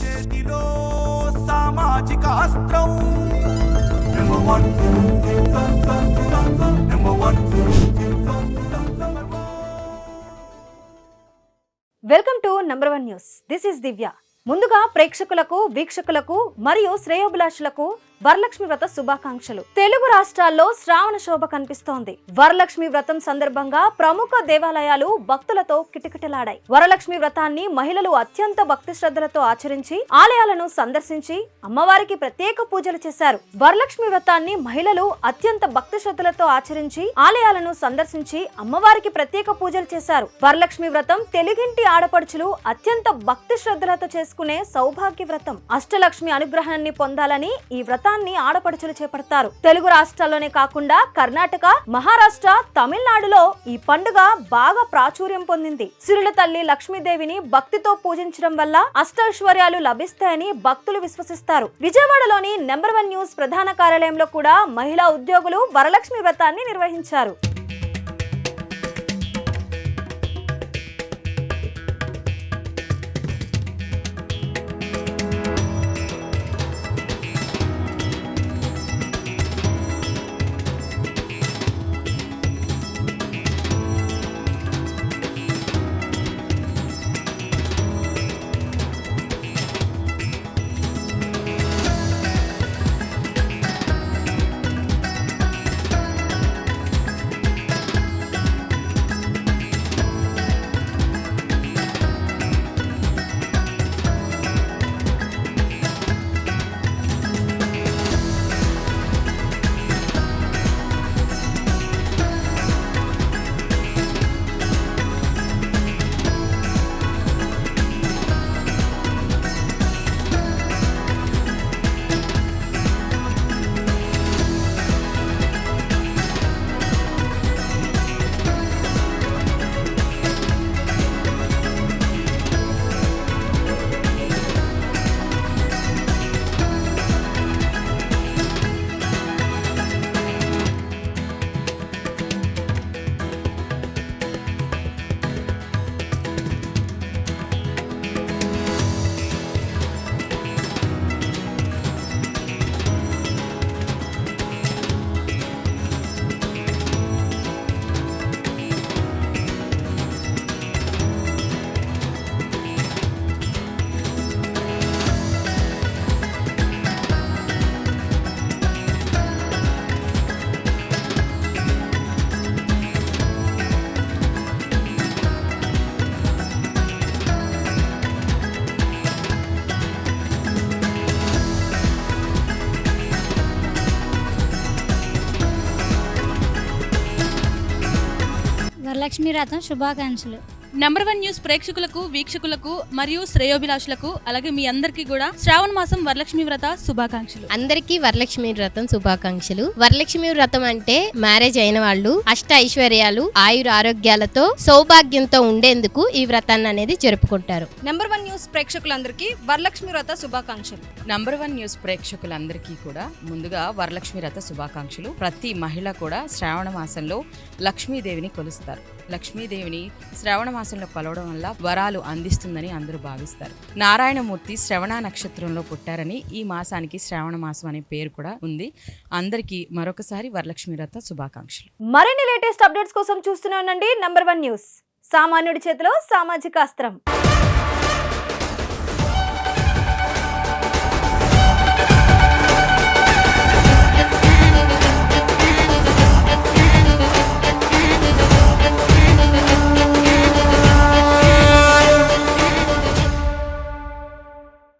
చేతిలో సామాజిక అస్త్రం number one number one. Welcome to number 1 news. This is Divya. ముందుగా ప్రేక్షకులకు, వీక్షకులకు మరియు శ్రేయోభిలాషులకు వరలక్ష్మి వ్రత శుభాకాంక్షలు. తెలుగు రాష్ట్రాల్లో శ్రావణ శోభ కనిపిస్తోంది. వరలక్ష్మి వ్రతం సందర్భంగా ప్రముఖ దేవాలయాలు భక్తులతో కిటకిటలాడాయి. వరలక్ష్మి వ్రతాన్ని మహిళలు అత్యంత భక్తి శ్రద్ధలతో ఆచరించి ఆలయాలను సందర్శించి అమ్మవారికి ప్రత్యేక పూజలు చేశారు. వరలక్ష్మి వ్రతాన్ని మహిళలు అత్యంత భక్తి శ్రద్ధలతో ఆచరించి ఆలయాలను సందర్శించి అమ్మవారికి ప్రత్యేక పూజలు చేశారు. వరలక్ష్మి వ్రతం తెలుగింటి ఆడపడుచులు అత్యంత భక్తి శ్రద్ధలతో చేసుకునే సౌభాగ్య వ్రతం. అష్టలక్ష్మి అనుగ్రహాన్ని పొందాలని ఈ వ్రతాన్ని ఆడపడుచులు చేపడతారు. తెలుగు రాష్ట్రాల్లోనే కాకుండా కర్ణాటక, మహారాష్ట్ర, తమిళనాడులో ఈ పండుగ బాగా ప్రాచుర్యం పొందింది. సిరుల తల్లి లక్ష్మీదేవిని భక్తితో పూజించడం వల్ల అష్టైశ్వర్యాలు లభిస్తాయని భక్తులు విశ్వసిస్తారు. విజయవాడలోని నంబర్ 1 న్యూస్ ప్రధాన కార్యాలయంలో కూడా మహిళా ఉద్యోగులు వరలక్ష్మి వ్రతాన్ని నిర్వహించారు. వరలక్ష్మి వ్రతం శుభాకాంక్షలు. నంబర్ 1 న్యూస్ ప్రేక్షకులకు, వీక్షకులకు మరియు శ్రేయోభిలాషులకు, అలాగే మీ అందరికీ కూడా శ్రావణ మాసం వరలక్ష్మి వ్రత శుభాకాంక్షలు. అందరికీ వరలక్ష్మి వ్రతం శుభాకాంక్షలు. వరలక్ష్మి వ్రతం అంటే మ్యారేజ్ అయిన వాళ్ళు అష్ట ఐశ్వర్యాలు, ఆయుర ఆరోగ్యాలతో సౌభాగ్యంతో ఉండేందుకు ఈ వ్రతాన్ని అనేది జరుపుకుంటారు. నంబర్ 1 న్యూస్ ప్రేక్షకులందరికీ వరలక్ష్మి వ్రత శుభాకాంక్షలు. నంబర్ 1 న్యూస్ ప్రేక్షకులందరికీ కూడా ముందుగా వరలక్ష్మి వ్రత శుభాకాంక్షలు. ప్రతి మహిళ కూడా శ్రావణ మాసంలో లక్ష్మీదేవిని కొలుస్తారు. లక్ష్మీదేవిని శ్రవణ మాసంలో కొలవడం వల్ల వరాలు అందిస్తుందని అందరూ భావిస్తారు. నారాయణమూర్తి శ్రవణ నక్షత్రంలో పుట్టారని ఈ మాసానికి శ్రావణ మాసం అనే పేరు కూడా ఉంది. అందరికీ మరొకసారి వరలక్ష్మి వ్రత శుభాకాంక్షలు. మరిన్ని లేటెస్ట్ అప్డేట్స్ కోసం చూస్తూనే ఉండండి నంబర్ 1 న్యూస్. సామాన్యుడి చేతిలో సామాజిక అస్త్రం.